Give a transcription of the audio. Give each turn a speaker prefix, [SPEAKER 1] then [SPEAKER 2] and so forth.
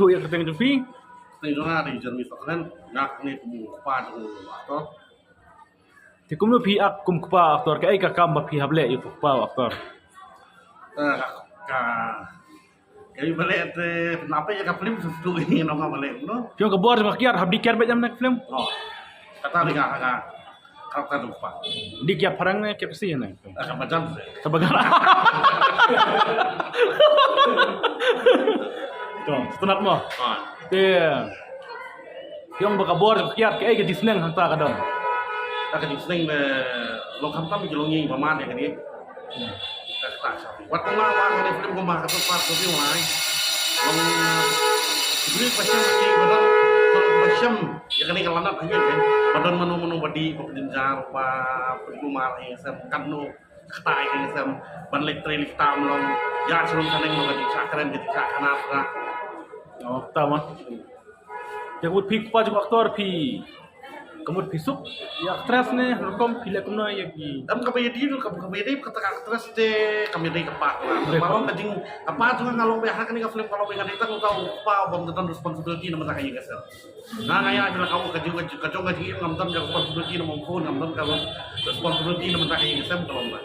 [SPEAKER 1] itu ya keteng jupi.
[SPEAKER 2] Nih dona di Jerman soalnya nak nih kupa tuh atau
[SPEAKER 1] Ti kum no pi ak kum kupa aktor ka ai ka kam ba pi hable itu kupa aktor.
[SPEAKER 2] ka kayak balik kenapa ya ka film sesuatu ini nama balik no
[SPEAKER 1] Pion ka bor ma kiar habdi kiar ba jam nak film.
[SPEAKER 2] oh kata di kata lupa
[SPEAKER 1] Di kiar parang ne kiar si ne.
[SPEAKER 2] akan macam
[SPEAKER 1] Sabagan. Tuh, setunat mo. Te. Pion ba ka bor kiar ka ai ka disneng hanta ka dong.
[SPEAKER 2] ถ้าเกิดสิ่งลงคำตั้มจะลงยิงประมาณอย่างนี้แต่ต่างชาติวัดมาว่าในฟิล์มก็มากับตัวตัวที่หวายลงบริษัทประชันยิงบัดนั้นประชันอย่างนี้กันแล้วนั่นยิงกันบัดนั้นมโนบดีกับดินจารว่าเป็นกุมารเองเสมกันโนตายเองเสมบันเล็กเตลิกตามลงยาชลงคะแนนลงกันที่ฉากคะแนนที่ฉากขนาดนะ
[SPEAKER 1] Oh, tama. Yang ut pi kupa jung aktor pi. Kamut pisuk ya stres ne rokom pile kumno ya gi.
[SPEAKER 2] Dam kami di kata terus de kami di kepak malam kajing apa tuh ngalong behar kan film kalau pengen itu tahu apa bom tentang responsibility nama tak kayak gitu nah kayak adalah kamu kajung ngam tam yang responsibility nama phone ngam tam kalau responsibility nama tak kayak gitu kalau mbak